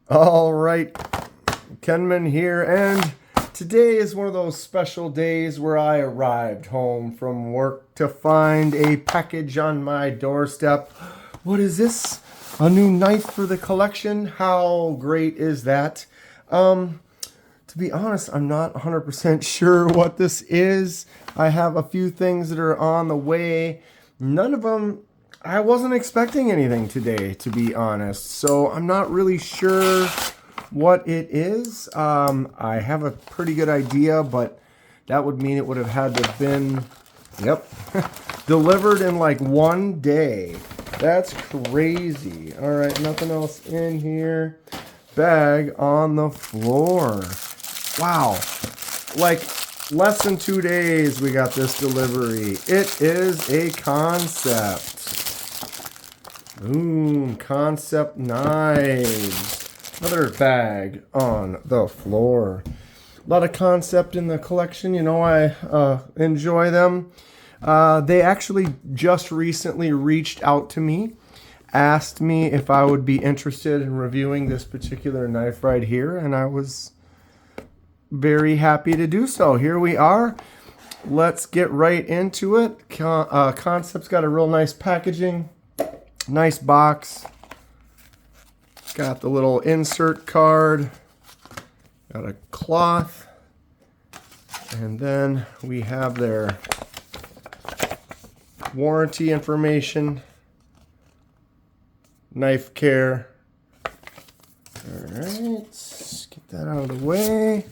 All right, Kenman here, and today is one of those special days where I arrived home from work to find a package on my doorstep. What is this? A new knife for the collection? How great is that? To be honest, I'm not 100% sure what this is. I have a few things that are on the way. None of them, I wasn't expecting anything today, to be honest. So I'm not really sure what it is. I have a pretty good idea, but that would mean it would have had to have been, yep, delivered in like one day. That's crazy. All right, nothing else in here. Bag on the floor. Wow. Like less than 2 days we got this delivery. It is a Kansept. Kansept knives. Another bag on the floor. A lot of Kansept in the collection. You know, I enjoy them. They actually just recently reached out to me, asked me if I would be interested in reviewing this particular knife right here, and I was very happy to do so. Here we are. Let's get right into it. Kansept's got a real nice packaging, nice box. Got the little insert card, got a cloth, and then we have their warranty information, knife care. All right, let's get that out of the way.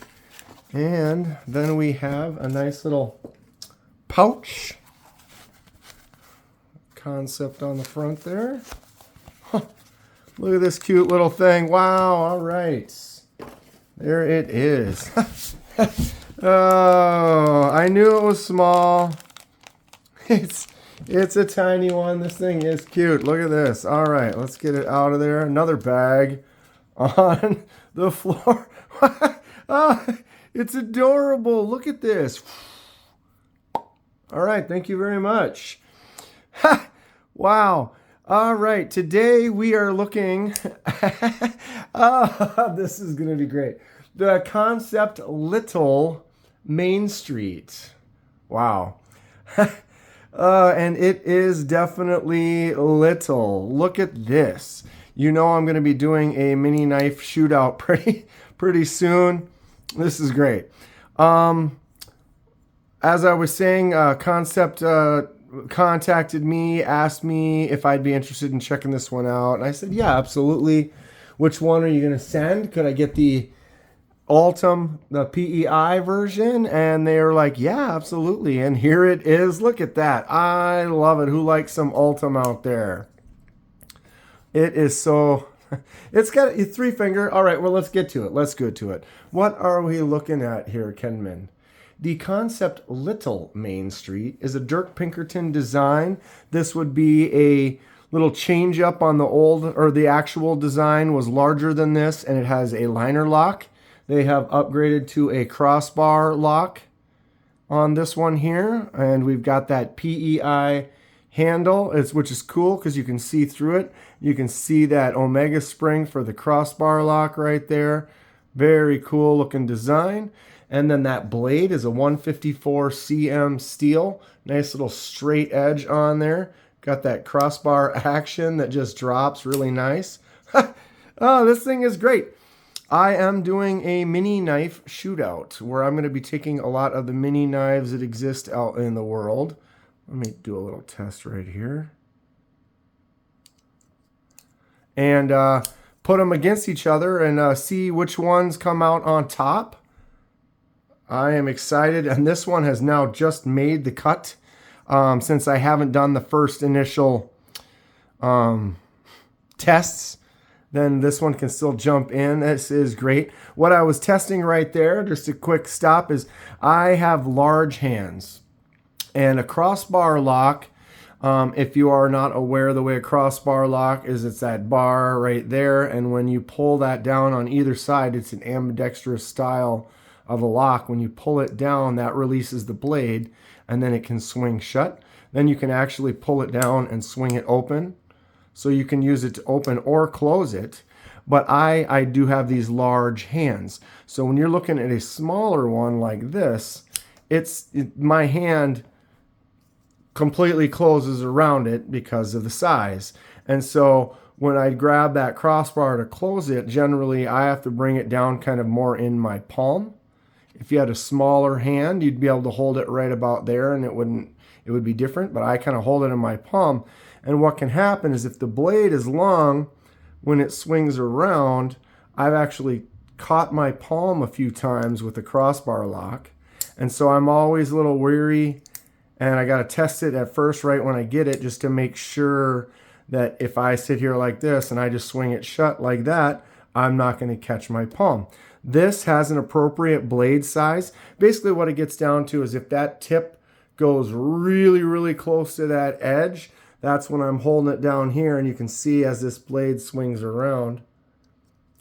And then we have a nice little pouch. Kansept on the front there. Huh. Look at this cute little thing. Wow, all right. There it is. Oh, I knew it was small. It's a tiny one. This thing is cute. Look at this. All right, let's get it out of there. Another bag on the floor. Oh, it's adorable. Look at this. All right, thank you very much. Wow. All right, today we are looking this is going to be great. The Kansept Little Main Street. Wow. And it is definitely little. Look at this. You know I'm going to be doing a mini knife shootout pretty soon. This is great. As I was saying, Kansept contacted me, asked me if I'd be interested in checking this one out. And I said, yeah, absolutely. Which one are you going to send? Could I get the Ultim, the PEI version? And they were like, yeah, absolutely. And here it is. Look at that. I love it. Who likes some Ultim out there? It is so... It's got a 3-finger. All right, well, let's get to it. Let's go to it. What are we looking at here, Kenman? The Kansept Little Main Street is a Dirk Pinkerton design. This would be a little change up on the old, or the actual design was larger than this, and it has a liner lock. They have upgraded to a crossbar lock on this one here, and we've got that PEI handle, which is cool because you can see through it. You can see that Omega spring for the crossbar lock right there. Very cool looking design. And then that blade is a 154 cm steel. Nice little straight edge on there. Got that crossbar action that just drops really nice. Oh, this thing is great. I am doing a mini knife shootout where I'm going to be taking a lot of the mini knives that exist out in the world. Let me do a little test right here. And put them against each other and see which ones come out on top. I am excited. And this one has now just made the cut since I haven't done the first initial tests. Then this one can still jump in. This is great. What I was testing right there, just a quick stop, is I have large hands. And a crossbar lock, if you are not aware, the way a crossbar lock is, it's that bar right there. And when you pull that down on either side, it's an ambidextrous style of a lock. When you pull it down, that releases the blade, and then it can swing shut. Then you can actually pull it down and swing it open. So you can use it to open or close it. but I do have these large hands. So when you're looking at a smaller one like this, my hand completely closes around it because of the size. And so when I grab that crossbar to close it, generally I have to bring it down kind of more in my palm. If you had a smaller hand, you'd be able to hold it right about there and it would be different, but I kind of hold it in my palm. And what can happen is if the blade is long, when it swings around, I've actually caught my palm a few times with a crossbar lock. And so I'm always a little weary, and I got to test it at first right when I get it just to make sure that if I sit here like this and I just swing it shut like that, I'm not going to catch my palm. This has an appropriate blade size. Basically what it gets down to is if that tip goes really, really close to that edge, that's when I'm holding it down here, and you can see as this blade swings around,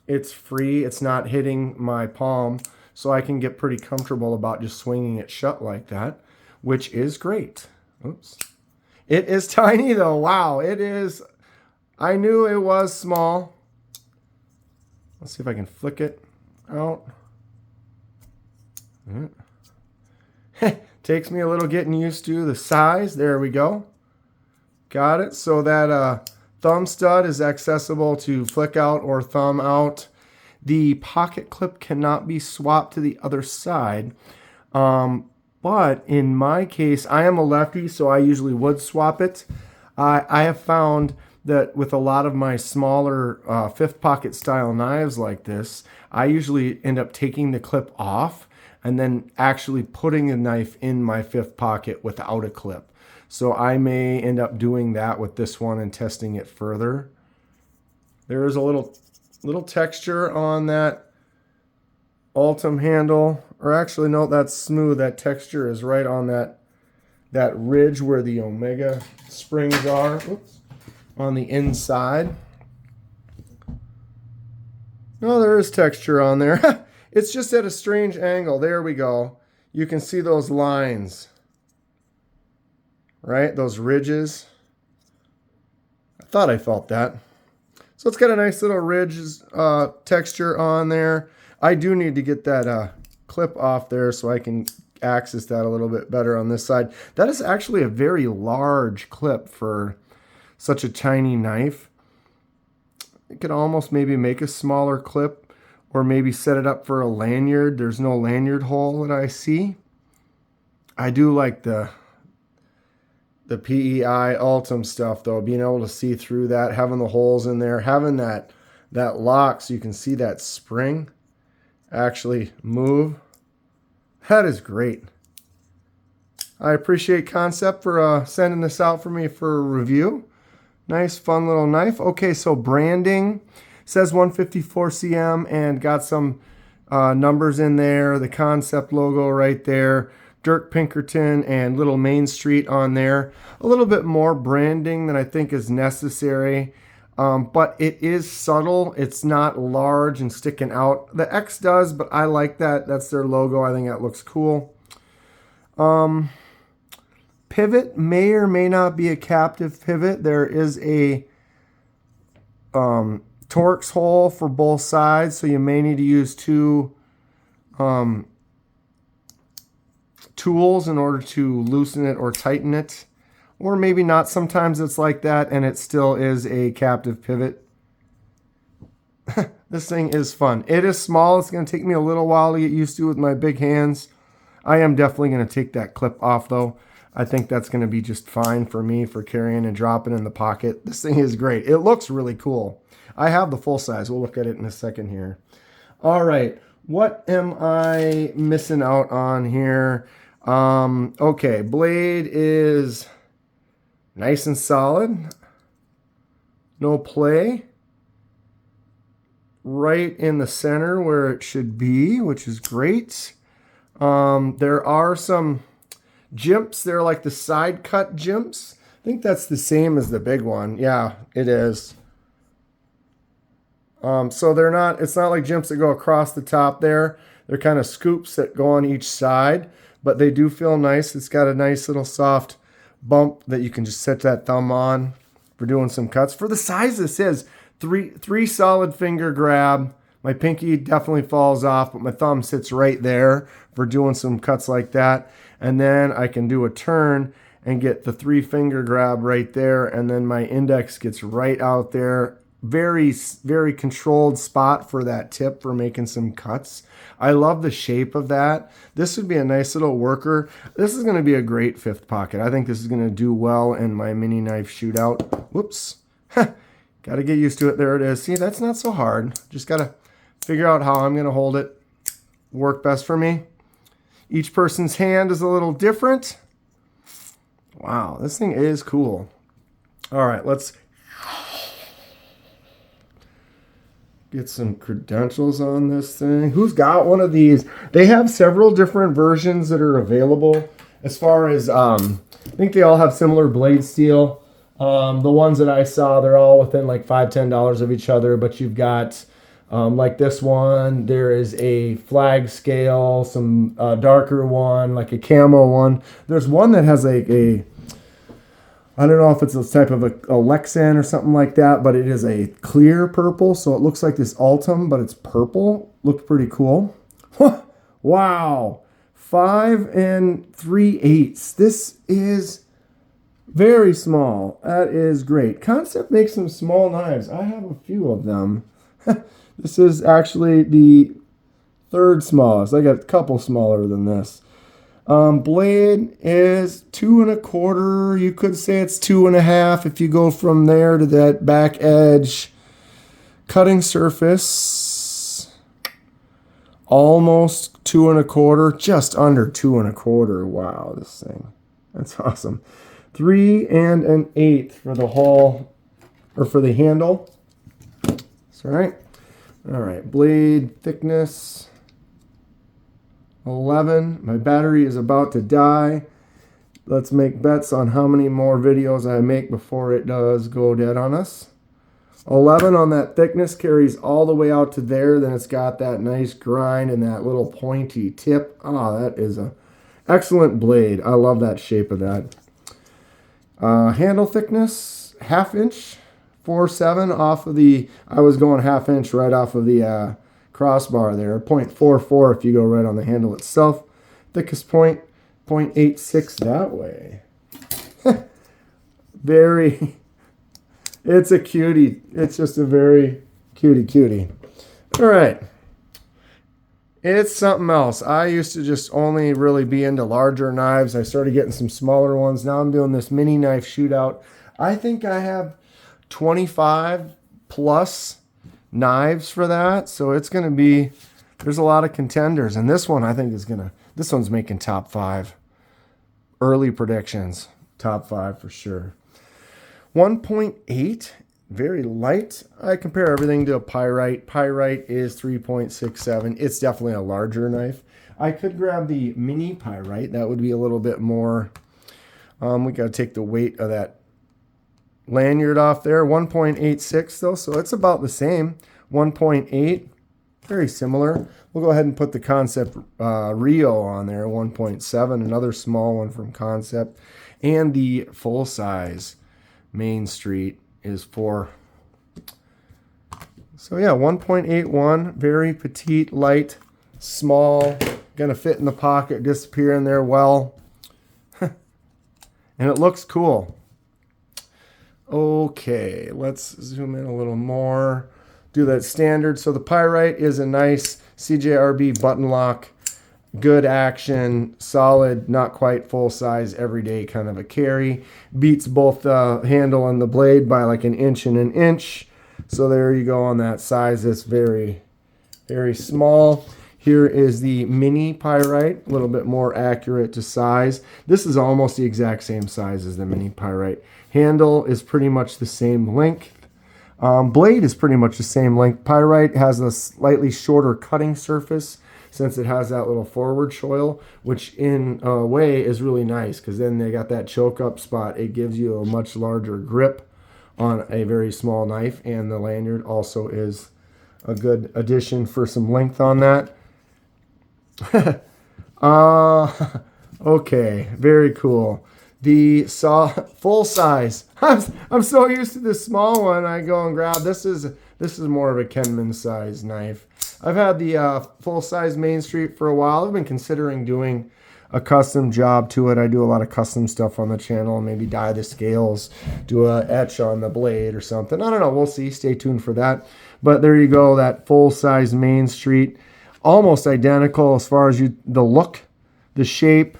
it's free, it's not hitting my palm, so I can get pretty comfortable about just swinging it shut like that, which is great. Oops. It is tiny though. Wow, it is. I knew it was small. Let's see if I can flick it out. Takes me a little getting used to the size. There we go. Got it. So that thumb stud is accessible to flick out or thumb out. The pocket clip cannot be swapped to the other side. But in my case, I am a lefty, so I usually would swap it. I have found that with a lot of my smaller fifth pocket style knives like this, I usually end up taking the clip off and then actually putting the knife in my fifth pocket without a clip. So I may end up doing that with this one and testing it further. There is a little texture on that Ultim handle, or actually no, that's smooth. That texture is right on that ridge where the Omega springs are. Oops. On the inside. No, there is texture on there. It's just at a strange angle. There we go. You can see those lines, right? Those ridges. I thought I felt that. So it's got a nice little ridge texture on there. I do need to get that clip off there so I can access that a little bit better on this side. That is actually a very large clip for such a tiny knife. I could almost maybe make a smaller clip or maybe set it up for a lanyard. There's no lanyard hole that I see. I do like the PEI Ultim stuff though, being able to see through that, having the holes in there, having that lock so you can see that spring actually move. That is great. I appreciate Kansept for sending this out for me for a review. Nice, fun little knife. Okay, so branding says 154 cm and got some numbers in there. The Kansept logo right there. Dirk Pinkerton and Little Main Street on there. A little bit more branding than I think is necessary. But it is subtle. It's not large and sticking out. The X does, but I like that. That's their logo. I think that looks cool. Pivot may or may not be a captive pivot. There is a Torx hole for both sides, so you may need to use two tools in order to loosen it or tighten it. Or maybe not. Sometimes it's like that and it still is a captive pivot. This thing is fun. It is small. It's going to take me a little while to get used to with my big hands. I am definitely going to take that clip off though. I think that's going to be just fine for me for carrying and dropping in the pocket. This thing is great. It looks really cool. I have the full size. We'll look at it in a second here. All right. What am I missing out on here? Okay. Blade is nice and solid. No play. Right in the center where it should be, which is great. There are some jimps. They're like the side cut jimps. I think that's the same as the big one. Yeah, it is. So they're not, it's not like jimps that go across the top there. They're kind of scoops that go on each side, but they do feel nice. It's got a nice little soft bump that you can just set that thumb on for doing some cuts. For the size this is, Three solid finger grab. My pinky definitely falls off, but my thumb sits right there for doing some cuts like that. And then I can do a turn and get the 3-finger grab right there, and then my index gets right out there. Very, very controlled spot for that tip for making some cuts. I love the shape of that. This would be a nice little worker. This is going to be a great 5th pocket. I think this is going to do well in my mini knife shootout. Whoops. Got to get used to it. There it is. See, that's not so hard. Just got to figure out how I'm going to hold it. Work best for me. Each person's hand is a little different. Wow, this thing is cool. All right, let's get some credentials on this thing. Who's got one of these? They have several different versions that are available. As far as, I think they all have similar blade steel. The ones that I saw, they're all within like $5, $10 of each other, but you've got like this one, there is a flag scale, some darker one, like a camo one. There's one that has like I don't know if it's a type of a Lexan or something like that, but it is a clear purple, so it looks like this Ultim, but it's purple. Looks pretty cool. Wow. 5 3/8. This is very small. That is great. Kansept makes some small knives. I have a few of them. This is actually the 3rd smallest. I got a couple smaller than this. Blade is 2 1/4. You could say it's 2 1/2 if you go from there to that back edge. Cutting surface, almost 2 1/4, just under 2 1/4. Wow, this thing. That's awesome. 3 1/8 for the hull, or for the handle. That's all right. All right, blade thickness, 11. My battery is about to die. Let's make bets on how many more videos I make before it does go dead on us. 11 on that thickness, carries all the way out to there. Then it's got that nice grind and that little pointy tip. Ah, that is a excellent blade. I love that shape of that. Handle thickness, 1/2 inch. 4.7 off of the, I was going 1/2 inch right off of the crossbar there. 0.44 if you go right on the handle itself. Thickest point, 0.86 that way. Very, it's a cutie. It's just a very cutie. All right. It's something else. I used to just only really be into larger knives. I started getting some smaller ones. Now I'm doing this mini knife shootout. I think I have 25 plus knives for that, so it's going to be, there's a lot of contenders, and this one I think is gonna, this one's making top 5. Early predictions, top 5 for sure. 1.8, very light. I compare everything to a pyrite. Pyrite is 3.67. It's definitely a larger knife. I could grab the mini pyrite. That would be a little bit more, we got to take the weight of that lanyard off there. 1.86 though, so it's about the same. 1.8, very similar. We'll go ahead and put the Kansept Rio on there. 1.7, another small one from Kansept, and the full size Main Street is 4. So yeah, 1.81, very petite, light, small, gonna fit in the pocket, disappear in there well, and it looks cool. Okay, let's zoom in a little more. Do that standard. So the pyrite is a nice CJRB button lock, good action, solid, not quite full size, everyday kind of a carry. Beats both the handle and the blade by like 1 inch and 1 inch. So there you go on that size. It's very, very small. Here is the mini pyrite, a little bit more accurate to size. This is almost the exact same size as the mini pyrite. Handle is pretty much the same length. Blade is pretty much the same length. Pyrite has a slightly shorter cutting surface since it has that little forward choil, which in a way is really nice because then they got that choke up spot. It gives you a much larger grip on a very small knife, and the lanyard also is a good addition for some length on that. Okay, very cool. the full size. I'm so used to this small one. I go and grab this is more of a Kenman size knife. I've had the full size Main Street for a while. I've been considering doing a custom job to it. I do a lot of custom stuff on the channel, maybe dye the scales, do a etch on the blade or something. I don't know. We'll see. Stay tuned for that. But there you go. That full size Main Street, almost identical as far as the look, the shape.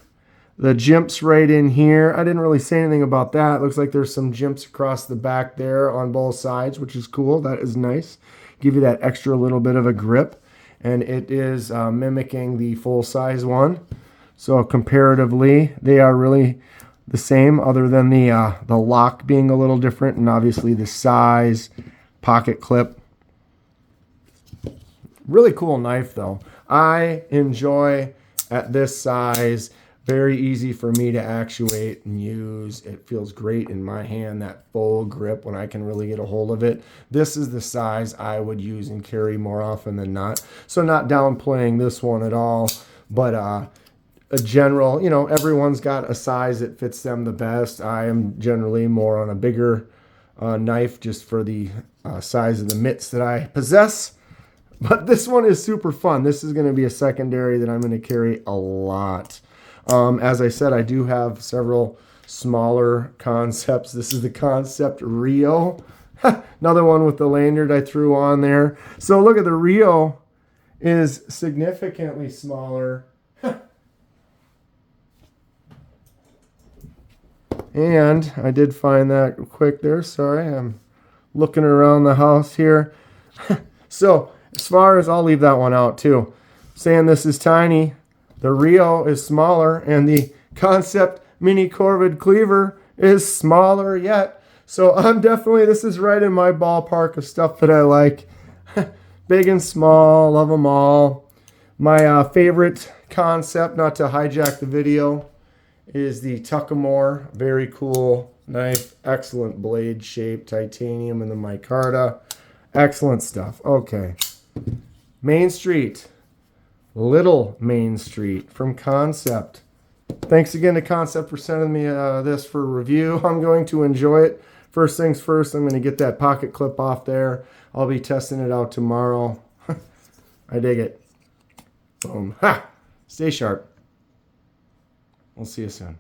The jimps right in here. I didn't really say anything about that. It looks like there's some jimps across the back there on both sides, which is cool. That is nice. Give you that extra little bit of a grip. And it is mimicking the full-size one. So comparatively, they are really the same, other than the lock being a little different, and obviously the size, pocket clip. Really cool knife, though. I enjoy at this size. Very easy for me to actuate and use. It feels great in my hand, that full grip when I can really get a hold of it. This is the size I would use and carry more often than not. So not downplaying this one at all, but a general, you know, everyone's got a size that fits them the best. I am generally more on a bigger knife just for the size of the mitts that I possess. But this one is super fun. This is going to be a secondary that I'm going to carry a lot. As I said, I do have several smaller Kansepts. This is the Kansept Rio. Another one with the lanyard I threw on there. So look at the Rio is significantly smaller. And I did find that quick there. Sorry, I'm looking around the house here. So as far as, I'll leave that one out too. Saying this is tiny. The Rio is smaller, and the Kansept Mini Corvid Cleaver is smaller yet. So I'm definitely, this is right in my ballpark of stuff that I like. Big and small, love them all. My favorite Kansept, not to hijack the video, is the Tuckamore. Very cool knife, excellent blade shape, titanium and the micarta. Excellent stuff. Okay. Main Street. Little Main Street from Kansept. Thanks again to Kansept for sending me this for review. I'm going to enjoy it. First things first, I'm going to get that pocket clip off there. I'll be testing it out tomorrow. I dig it. Boom. Ha! Stay sharp. We'll see you soon.